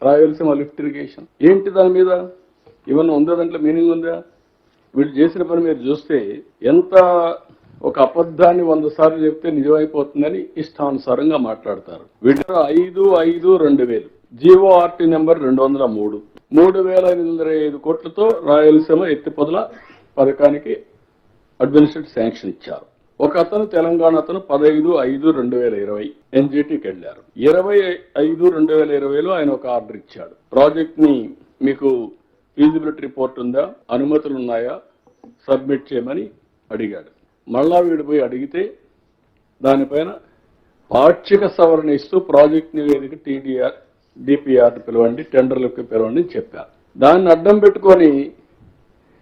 Rayalaseema lift irrigation ఏంటి దాని మీద ఏమన్నా ఉందా, దాంట్లో మీనింగ్ ఉందా? వీళ్ళు చేసిన పని మీరు చూస్తే ఎంత ఒక అబద్ధాన్ని 100 సార్లు చెప్తే నిజమైపోతుందని ఇష్టానుసారంగా మాట్లాడతారు. వీళ్ళు 5/5/2000 జీఓఆర్టీ నెంబర్ 203 3,505 కోట్లతో రాయలసీమ ఎత్తిపోతల పథకానికి అడ్మినిస్ట్రేటివ్ శాంక్షన్ ఇచ్చారు. ఒక అతను తెలంగాణ అతను 15/5/2020 ఎన్జిటికి వెళ్ళారు. 25/5/2020లో ఆయన ఒక ఆర్డర్ ఇచ్చాడు. ప్రాజెక్ట్ ని మీకు ఫీజిబిలిటీ రిపోర్ట్ ఉందా, అనుమతులు ఉన్నాయా, సబ్మిట్ చేయమని అడిగాడు. మళ్ళా వీడు పోయి అడిగితే దానిపైన పాక్షిక సవరణ ఇస్తూ ప్రాజెక్ట్ నివేదిక టీడీఆర్ డిపిఆర్ పిలవండి, టెండర్లకు పిలవండి చెప్పారు. దాన్ని అడ్డం పెట్టుకొని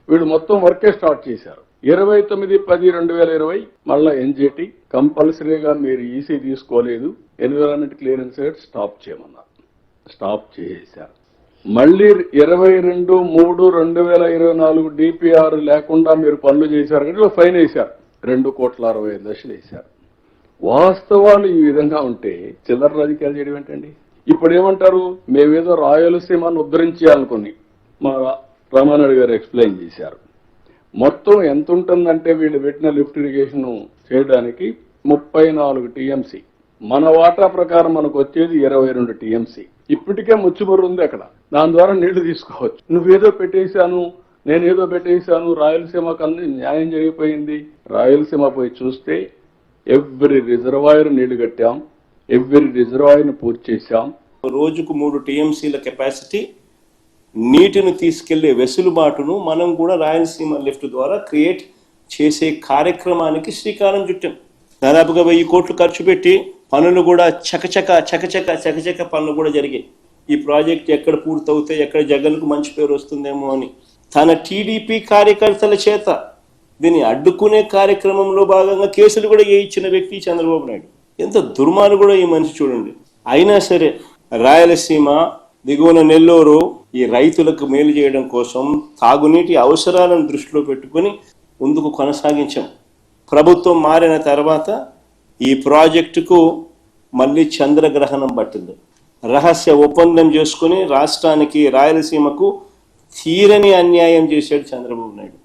వీళ్ళు మొత్తం వర్కే స్టార్ట్ చేశారు. 29/10/2020 మళ్ళా ఎన్జిటి కంపల్సరీగా మీరు ఈసీ తీసుకోలేదు, ఎన్విరాన్మెంట్ క్లియరెన్స్ స్టాప్ చేయమన్నారు. స్టాప్ చేశారు. మళ్ళీ 22/3/2024 డిపిఆర్ లేకుండా మీరు పనులు చేశారు కానీ ఫైన్ వేశారు. 2,65,00,000 వేశారు. వాస్తవాలు ఈ విధంగా ఉంటే చిల్లర రాజకీయాలు చేయడం ఏంటండి? ఇప్పుడు ఏమంటారు, మేమేదో రాయలసీమను ఉద్ధరించాలనుకుని మా రామానాయుడు గారు ఎక్స్ప్లెయిన్ చేశారు. మొత్తం ఎంత ఉంటుందంటే వీళ్ళు పెట్టిన లిఫ్ట్ ఇరిగేషన్ చేయడానికి 34 టీఎంసీ. మన వాటా ప్రకారం మనకు వచ్చేది 22 టీఎంసీ. ఇప్పటికే ముచ్చుమరు ఉంది అక్కడ. దాని ద్వారా నీళ్లు తీసుకోవచ్చు. నువ్వేదో పెట్టేశాను, నేనేదో పెట్టేశాను, రాయలసీమ కన్నా న్యాయం జరిగిపోయింది. రాయలసీమ పోయి చూస్తే ఎవ్రీ రిజర్వాయర్ నీళ్లు కట్టాం, ఎవ్రీ రిజర్వాయర్ను పూర్తి చేశాం. రోజుకు 3 టీఎంసీల కెపాసిటీ నీటిని తీసుకెళ్లే వెసులుబాటును మనం కూడా రాయలసీమ లిఫ్ట్ ద్వారా క్రియేట్ చేసే కార్యక్రమానికి శ్రీకారం చుట్టాం. దాదాపుగా 1000 కోట్లు ఖర్చు పెట్టి పనులు కూడా చకచక పనులు కూడా జరిగాయి. ఈ ప్రాజెక్ట్ ఎక్కడ పూర్తవుతాయి, ఎక్కడ జగన్కు మంచి పేరు వస్తుందేమో అని తన టీడీపీ కార్యకర్తల చేత దీన్ని అడ్డుకునే కార్యక్రమంలో భాగంగా కేసులు కూడా ఇచ్చిన వ్యక్తి చంద్రబాబు నాయుడు. ఎంత దుర్మార్గుడో ఈ మనిషి చూడండి. అయినా సరే రాయలసీమ దిగువన నెల్లూరు ఈ రైతులకు మేలు చేయడం కోసం తాగునీటి అవసరాలను దృష్టిలో పెట్టుకుని ముందుకు కొనసాగించాం. ప్రభుత్వం మారిన తర్వాత ఈ ప్రాజెక్టుకు మళ్ళీ చంద్రగ్రహణం పట్టింది. రహస్య ఒప్పందం చేసుకుని రాష్ట్రానికి రాయలసీమకు తీరని అన్యాయం చేశాడు చంద్రబాబు నాయుడు.